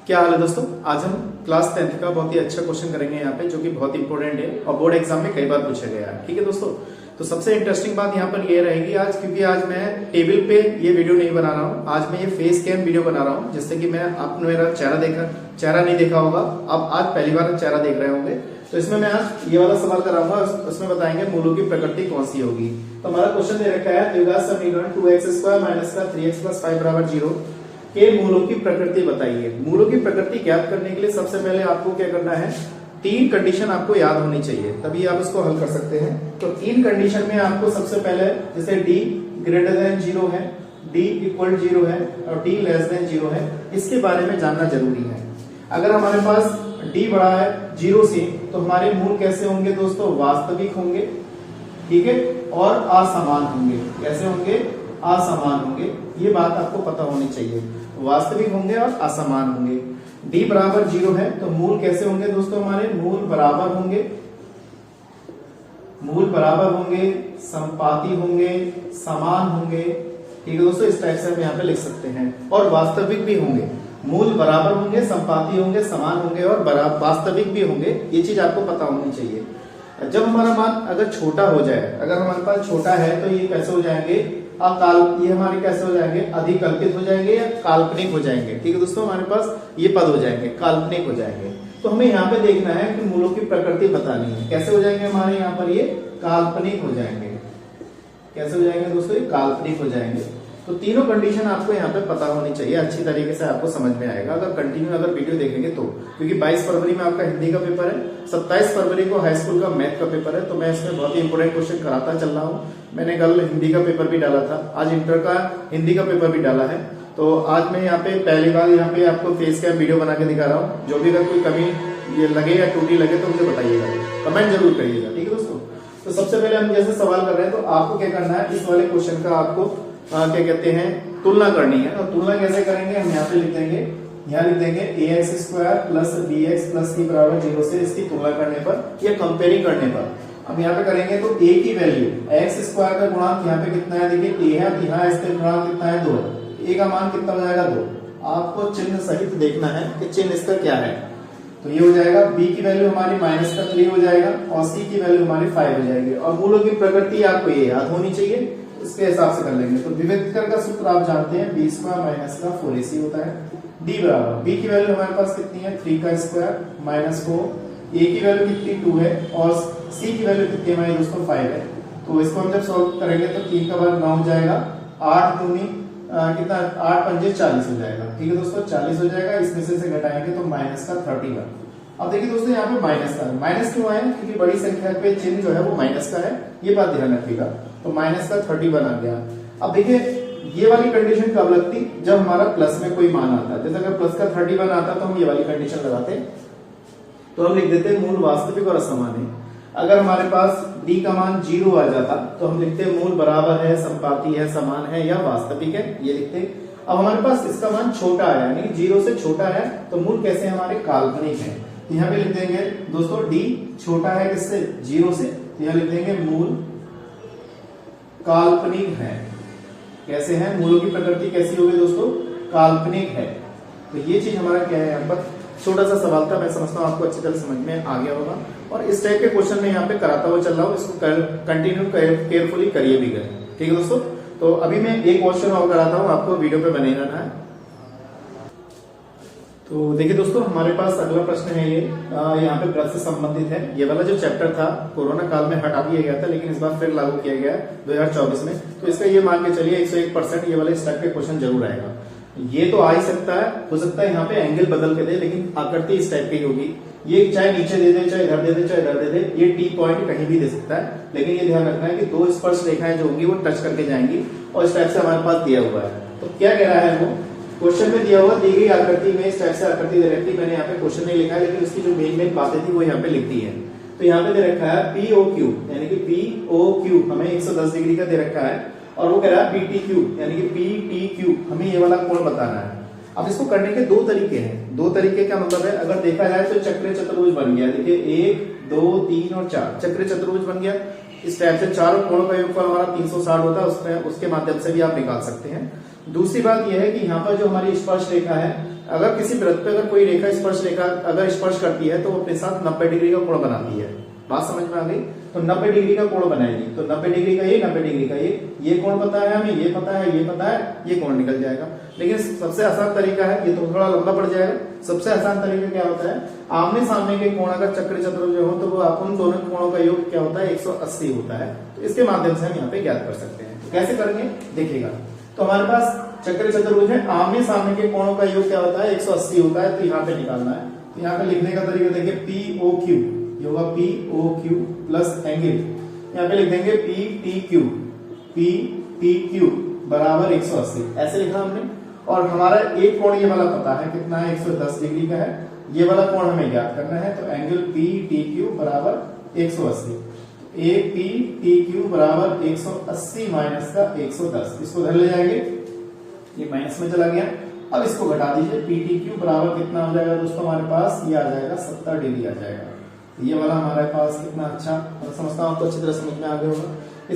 क्या हाल है दोस्तों। आज हम क्लास 10th का बहुत ही अच्छा क्वेश्चन करेंगे यहाँ पे, जो कि बहुत इंपॉर्टेंट है और बोर्ड एग्जाम में कई बार पूछा गया है। ठीक है दोस्तों, तो सबसे इंटरेस्टिंग बात यहाँ पर ये रहेगी आज, क्योंकि आज मैं टेबल पे ये वीडियो नहीं बना रहा हूँ। आज मैं ये फेस कैम वीडियो बना रहा हूँ, जिससे कि मैं आपने मेरा चेहरा नहीं देखा होगा, आप आज पहली बार चेहरा देख रहे होंगे। तो इसमें मैं आज ये वाला सवाल कराऊंगा, उसमें बताएंगे मूलों की प्रकृति कौन सी होगी। तो हमारा क्वेश्चन दे रखा है द्विघात समीकरण 2x² माइनस का 3x + 5 बराबर 0 के मूलों की प्रकृति बताइए। मूलों की प्रकृति ज्ञात करने के लिए सबसे पहले आपको क्या करना है, तीन कंडीशन आपको याद होनी चाहिए, तभी आप इसको हल कर सकते हैं। तो तीन कंडीशन में आपको सबसे पहले, जैसे d ग्रेटर देन 0 है, d इक्वल 0 है और d लेस देन 0 है, इसके बारे में जानना जरूरी है। अगर हमारे पास d बड़ा है 0 से, तो हमारे मूल कैसे होंगे दोस्तों, वास्तविक होंगे, ठीक है, और असमान होंगे। कैसे होंगे, असमान होंगे। ये बात आपको पता होनी चाहिए, वास्तविक होंगे और असमान होंगे। d बराबर 0 है तो मूल कैसे होंगे दोस्तों, हमारे मूल बराबर होंगे, संपाती होंगे, समान होंगे। ठीक है दोस्तों, इस टाइप से हम यहाँ पे लिख सकते हैं। और वास्तविक भी होंगे, मूल बराबर होंगे, संपाती होंगे, समान होंगे और वास्तविक भी होंगे। ये चीज आपको पता होनी चाहिए। जब हमारा मान अगर छोटा हो जाए, अगर हमारे पास छोटा है तो ये कैसे हो जाएंगे, ये हमारे कैसे हो जाएंगे, अधिकल्पित हो जाएंगे या काल्पनिक हो जाएंगे। ठीक है दोस्तों, हमारे पास ये पद हो जाएंगे, काल्पनिक हो जाएंगे। तो हमें यहाँ पे देखना है कि मूलों की प्रकृति बतानी है। कैसे हो जाएंगे हमारे यहाँ पर, ये काल्पनिक हो जाएंगे। कैसे हो जाएंगे दोस्तों, ये काल्पनिक हो जाएंगे। तो तीनों कंडीशन आपको यहाँ पे पता होनी चाहिए, अच्छी तरीके से आपको समझ में आएगा अगर कंटिन्यू वीडियो देखेंगे तो। क्योंकि 22 फरवरी में आपका हिंदी का पेपर है, 27 फरवरी को हाई स्कूल का मैथ का पेपर है। तो मैं इसमें बहुत ही इंपोर्टेंट क्वेश्चन कराता चल रहा हूँ। मैंने कल हिंदी का पेपर भी डाला था, आज इंटर का हिंदी का पेपर भी डाला है। तो आज मैं यहाँ पे पहली बार यहाँ पे आपको फेस कैम वीडियो बना के दिखा रहा हूँ। जो भी अगर कोई कमी ये लगे या टूटी लगे तो मुझे बताइएगा, कमेंट जरूर करिएगा। ठीक है दोस्तों, तो सबसे पहले हम जैसे सवाल कर रहे हैं, तो आपको क्या करना है, इस वाले क्वेश्चन का आपको क्या कहते हैं, तुलना करनी है। और तुलना कैसे करेंगे, हम यहाँ पे लिख देंगे, यहाँ लिख देंगे ax² + bx + c बराबर 0 से इसकी तुलना करने पर या कंपेयरिंग करने पर हम यहाँ पे करेंगे। तो a की वैल्यू x² का गुणांक यहाँ पे कितना है, देखिए a है, यहाँ इसका गुणांक कितना है, 2 है। a का मान कितना हो जाएगा, 2। आपको चिन्ह सहित देखना है कि चिन्ह इसका क्या है। तो ये हो जाएगा, b की वैल्यू हमारी -3 हो जाएगा और c की वैल्यू हमारी 5 हो जाएगी। और मूलों की प्रकृति आपको ये याद होनी चाहिए, इसके हिसाब से कर लेंगे। तो विभेदकर का सूत्र आप जानते हैं, b² - 4ac होता है। d बराबर, b की वैल्यू हमारे पास कितनी है, 3 का स्क्वायर -4, a की वैल्यू कितनी 2 है और c की वैल्यू कितनी हमारी दोस्तों 5 है। तो इसको हम जब सॉल्व करेंगे तो 3 का वर्ग 9 हो जाएगा, 8 दूनी कितना, 8 पंजे 40 हो जाएगा। ठीक है दोस्तों, 40 हो जाएगा। इसमें से घटाएंगे तो -31। अब देखिए दोस्तों, यहाँ पे माइनस क्यों आया, क्योंकि बड़ी संख्या पे चिन्ह जो है वो माइनस का है, ये बात ध्यान रखिएगा। तो -31 आ गया। अब देखिए ये वाली कंडीशन कब लगती, जब हमारा प्लस में कोई मान आता है। जैसे अगर प्लस का 31 आता तो हम ये वाली कंडीशन लगाते, तो हम लिख देते मूल वास्तविक और असमान है। अगर हमारे पास d का मान 0 आ जाता तो हम लिखते मूल बराबर है, संपाती है, समान है या वास्तविक है, ये लिखते। अब हमारे पास इसका मान छोटा है, यानी 0 से छोटा है, तो मूल कैसे हमारे काल्पनिक है। यहाँ पे लिख देंगे दोस्तों d छोटा है किससे, 0 से, तो यहाँ लिख देंगे मूल काल्पनिक है। कैसे है, मूलों की प्रकृति कैसी होगी दोस्तों, काल्पनिक है। तो ये चीज हमारा क्या है, यहाँ पर छोटा सा सवाल था, मैं समझता हूँ आपको अच्छी तरह समझ में आ गया होगा। और इस टाइप के क्वेश्चन में यहाँ पे कराता हुआ चल रहा हूँ, इसको कंटिन्यू केयरफुली करिए भी गए। ठीक है दोस्तों, तो अभी मैं एक क्वेश्चन और कराता हूँ, आपको वीडियो पे बने रहना है। तो देखिए दोस्तों, हमारे पास अगला प्रश्न है, ये यहाँ पे ब्लड से संबंधित है। ये वाला जो चैप्टर था कोरोना काल में हटा दिया गया था, लेकिन इस बार फिर लागू किया गया है 2024 में। तो इसका ये मान के चलिए 101% ये वाला इस टाइप के क्वेश्चन जरूर आएगा। ये तो आ ही सकता है, हो सकता है यहाँ पे एंगल बदल के दे, लेकिन आकृति इस टाइप की होगी। ये चाहे नीचे दे दे, चाहे इधर दे दे, चाहे इधर दे दे, ये टी पॉइंट कहीं भी दे सकता है। लेकिन ये ध्यान रखना है कि 2 स्पर्श रेखाएं जो होंगी वो टच करके जाएंगी, और इस टाइप से हमारे पास दिया हुआ है। तो क्या कह रहा है वो, क्वेश्चन में दिया हुआ, दी गई आकृति में इस टाइप से आकृति दे रखी। मैंने यहाँ पे क्वेश्चन नहीं लिखा है, लेकिन उसकी जो मेन बातें थी वो यहाँ पे लिख दी है। तो यहाँ पे दे रखा है POQ, यानी कि POQ हमें 110 डिग्री का दे रखा है, और वो कह रहा है PTQ यानी कि PTQ, हमें ये वाला कोण बताना है। अब इसको करने के 2 तरीके हैं। 2 तरीके का मतलब है, अगर देखा जाए तो चक्र चतुर्भुज बन गया। देखिए 1, 2, 3 और 4 चक्र चतुर्भुज बन गया। इस टाइप से चारों कोणों का योगफल हमारा 360 होता है, उसके माध्यम से भी आप निकाल सकते हैं। दूसरी बात यह है कि यहाँ पर जो हमारी स्पर्श रेखा है, अगर किसी वृत्त पे अगर कोई रेखा स्पर्श रेखा अगर स्पर्श करती है तो वो अपने साथ 90 डिग्री का कोण बनाती है। बात समझ में आ गई? तो 90 डिग्री का कोण बनाएगी, तो 90 डिग्री का ये, 90 डिग्री का ये कोण पता है हमें, ये पता है, ये पता है, ये कोण निकल जाएगा। लेकिन सबसे आसान तरीका है, ये तो थोड़ा लंबा पड़ जाएगा। सबसे आसान तरीका क्या होता है, आमने सामने के कोण अगर चक्र चतुर्भुज हो तो वो उन दोनों कोणों का योग क्या होता है, 180 होता है। तो इसके माध्यम से हम यहाँ पे ज्ञात कर सकते हैं। तो कैसे करेंगे देखिएगा। तो हमारे पास चक्र चतुर्भुज है, आमने सामने के कोणों का योग क्या होता है, 180 होता है। तो यहाँ पे निकालना है। तो यहाँ पे लिखने का तरीका देखिए, POQ ये होगा POQ प्लस एंगल, यहाँ पे लिख देंगे PTQ बराबर 180, ऐसे लिखा हमने। और हमारा एक कोण ये वाला पता है कितना है, 110 डिग्री का है। ये वाला कोण हमें ज्ञात करना है। तो एंगल PTQ बराबर 180, APTQ बराबर 180 माइनस का 110, इसको धर ले जाएंगे, ये माइनस में चला गया। अब इसको घटा दीजिए, PTQ बराबर कितना हो जाएगा दोस्तों हमारे पास, ये आ जाएगा 70 डिग्री आ जाएगा। ये वाला हमारे पास कितना अच्छा, समझता हूं आपको अच्छी तरह समझ में आ गया होगा।